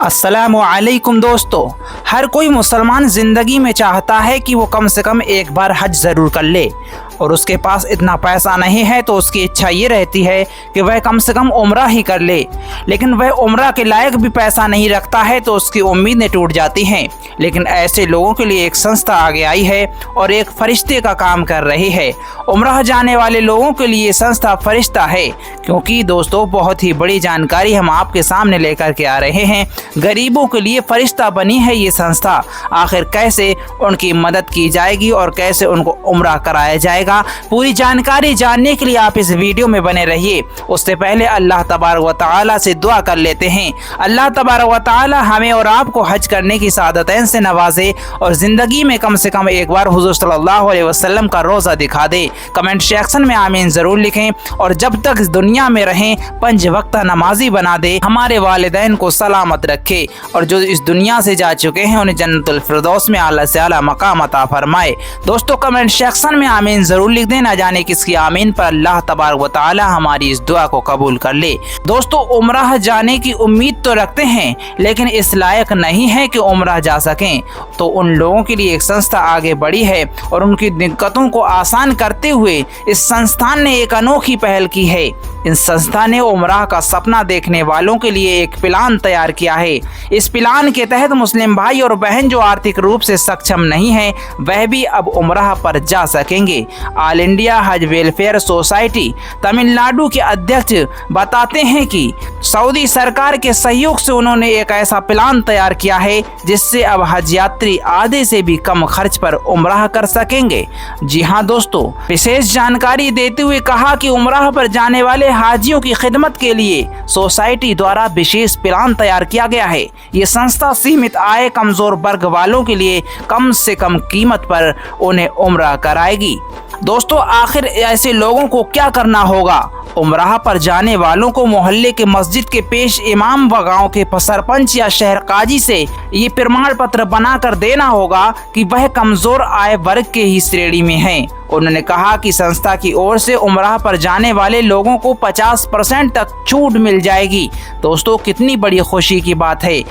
अस्सलामुअलैकुम दोस्तों, हर कोई मुसलमान ज़िंदगी में चाहता है कि वो कम से कम एक बार हज ज़रूर कर ले और उसके पास इतना पैसा नहीं है तो उसकी इच्छा ये रहती है कि वह कम से कम उम्रा ही कर ले, लेकिन वह उम्रा के लायक भी पैसा नहीं रखता है तो उसकी उम्मीदें टूट जाती हैं। लेकिन ऐसे लोगों के लिए एक संस्था आगे आई है और एक फरिश्ते का काम कर रही है। उम्रा जाने वाले लोगों के लिए संस्था फरिश्ता है, क्योंकि दोस्तों बहुत ही बड़ी जानकारी हम आपके सामने लेकर के आ रहे हैं। गरीबों के लिए फरिश्ता बनी है ये संस्था। आखिर कैसे उनकी मदद की जाएगी और कैसे उनको उम्रा कराया जाएगा, पूरी जानकारी जानने के लिए आप इस वीडियो में बने रहिए। उससे पहले अल्लाह तबारक व तआला से दुआ कर लेते हैं। अल्लाह तबारक व तआला हमें और आपको हज करने की सादतैन से नवाजे और ज़िंदगी में कम से कम एक बार हुज़ूर सल्लल्लाहु अलैहि वसल्लम का रोज़ा दिखा दे। कमेंट सेक्शन में आमीन ज़रूर लिखें और जब तक इस दुनिया में रहें 5 वक्त नमाजी बना दे, हमारे वालिदैन को सलामत रखे और जो इस दुनिया से जा चुके हैं उन्हें जन्नतुल फिरदौस में आला से आला मकाम अता फरमाए। दोस्तों कमेंट सेक्शन में आमीन ज़रूर लिख दें, ना जाने किसकी आमीन पर अल्लाह तबारक व तआला हमारी इस दुआ को कबूल कर ले। दोस्तों उम्रा जाने की उम्मीद तो रखते हैं लेकिन इस लायक नहीं है कि उम्रा जा सकें, तो उन लोगों के लिए एक संस्था आगे बढ़ी है और उनकी दिक्कतों को आसान करते हुए इस संस्थान ने एक अनोखी पहल की है। इस संस्था ने उम्रा का सपना देखने वालों के लिए एक प्लान तैयार किया है। इस प्लान के तहत मुस्लिम भाई और बहन जो आर्थिक रूप से सक्षम नहीं है वह भी अब उम्रा पर जा सकेंगे। ऑल इंडिया हज वेलफेयर सोसाइटी तमिलनाडु के अध्यक्ष बताते हैं कि सऊदी सरकार के सहयोग से उन्होंने एक ऐसा प्लान तैयार किया है जिससे अब हज यात्री आधे से भी कम खर्च पर उम्रा कर सकेंगे। जी हाँ दोस्तों, विशेष जानकारी देते हुए कहा कि उम्रा पर जाने वाले हाजियों की खिदमत के लिए सोसाइटी द्वारा विशेष प्लान तैयार किया गया है। ये संस्था सीमित आय कमजोर वर्ग वालों के लिए कम से कम कीमत पर उन्हें उम्रा कराएगी। दोस्तों आखिर ऐसे लोगों को क्या करना होगा? उम्राह पर जाने वालों को मोहल्ले के मस्जिद के पेश इमाम व गाँव के सरपंच या शहर काजी से ये प्रमाण पत्र बना कर देना होगा कि वह कमजोर आय वर्ग के ही श्रेणी में है। उन्होंने कहा कि संस्था की ओर से उम्राह पर जाने वाले लोगों को 50% तक छूट मिल जाएगी। दोस्तों कितनी बड़ी खुशी की बात है।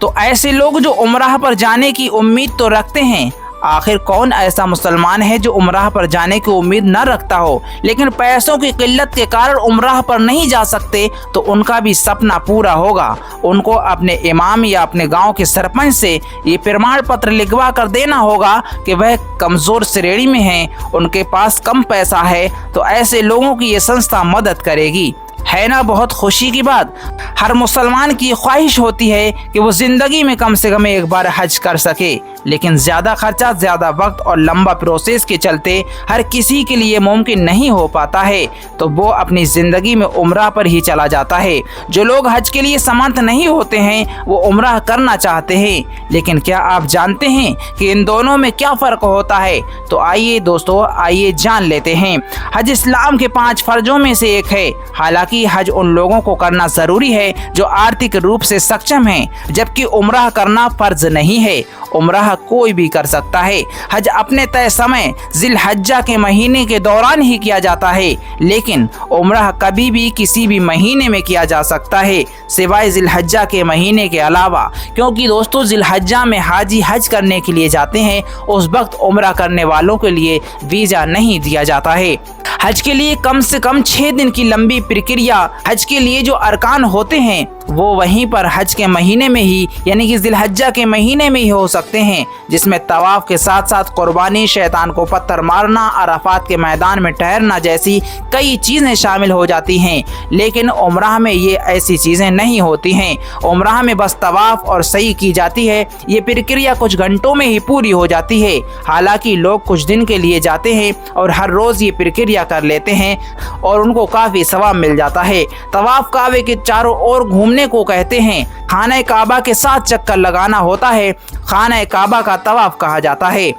तो ऐसे लोग जो उम्राह पर जाने की उम्मीद तो रखते हैं, आखिर कौन ऐसा मुसलमान है जो उम्राह पर जाने की उम्मीद न रखता हो लेकिन पैसों की किल्लत के कारण उम्राह पर नहीं जा सकते, तो उनका भी सपना पूरा होगा। उनको अपने इमाम या अपने गांव के सरपंच से ये प्रमाण पत्र लिखवा कर देना होगा कि वह कमज़ोर श्रेणी में हैं, उनके पास कम पैसा है, तो ऐसे लोगों की ये संस्था मदद करेगी। है ना बहुत खुशी की बात। हर मुसलमान की ख्वाहिश होती है कि वो ज़िंदगी में कम से कम एक बार हज कर सके, लेकिन ज़्यादा खर्चा, ज़्यादा वक्त और लंबा प्रोसेस के चलते हर किसी के लिए मुमकिन नहीं हो पाता है, तो वो अपनी ज़िंदगी में उम्रा पर ही चला जाता है। जो लोग हज के लिए समर्थ नहीं होते हैं वो उम्रा करना चाहते हैं, लेकिन क्या आप जानते हैं कि इन दोनों में क्या फ़र्क होता है? तो आइए दोस्तों, आइए जान लेते हैं। हज इस्लाम के 5 फ़र्जों में से एक है। हालांकि हज उन लोगों को करना ज़रूरी है जो आर्थिक रूप से सक्षम हैं, जबकि उम्रा करना फ़र्ज नहीं है। उम्रा कोई भी कर सकता है। हज अपने तय समय जिलहज्जा के महीने के दौरान ही किया जाता है, लेकिन उम्रा कभी भी किसी भी महीने में किया जा सकता है सिवाय जिलहज्जा के महीने के अलावा, क्योंकि दोस्तों जिलहज्जा में हाजी हज करने के लिए जाते हैं, उस वक्त उम्रा करने वालों के लिए वीज़ा नहीं दिया जाता है। हज के लिए कम से कम 6 दिन की लंबी प्रक्रिया, हज के लिए जो अरकान होते हैं वो वहीं पर हज के महीने में ही यानी कि जिलहज्जा के महीने में ही हो सकते हैं, जिसमें तवाफ के साथ साथ कुर्बानी, शैतान को पत्थर मारना, अराफात के मैदान में ठहरना जैसी कई चीज़ें शामिल हो जाती हैं। लेकिन उम्रा में ये ऐसी चीज़ें नहीं होती हैं। उम्रा में बस तवाफ और सही की जाती है। ये प्रक्रिया कुछ घंटों में ही पूरी हो जाती है। हालांकि लोग कुछ दिन के लिए जाते हैं और हर रोज़ ये प्रक्रिया कर लेते हैं और उनको काफ़ी सवाब मिल जाता है। तवाफ काबे के चारों ओर घूमने को कहते हैं। खाना काबा के 7 चक्कर लगाना होता है। खाना काबा का तवाफ कहा जाता है।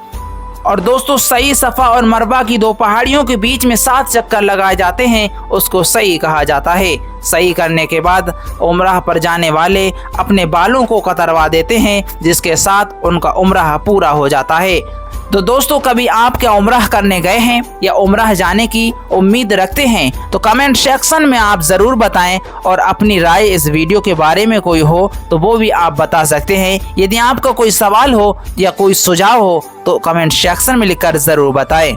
और दोस्तों सही, सफ़ा और मरवा की 2 पहाड़ियों के बीच में 7 चक्कर लगाए जाते हैं, उसको सही कहा जाता है। सही करने के बाद उम्रा पर जाने वाले अपने बालों को कतरवा देते हैं, जिसके साथ उनका उम्रा पूरा हो जाता है। तो दोस्तों, कभी आप क्या उम्राह करने गए हैं या उम्राह जाने की उम्मीद रखते हैं? तो कमेंट सेक्शन में आप ज़रूर बताएं और अपनी राय इस वीडियो के बारे में कोई हो तो वो भी आप बता सकते हैं। यदि आपका कोई सवाल हो या कोई सुझाव हो तो कमेंट सेक्शन में लिखकर ज़रूर बताएं।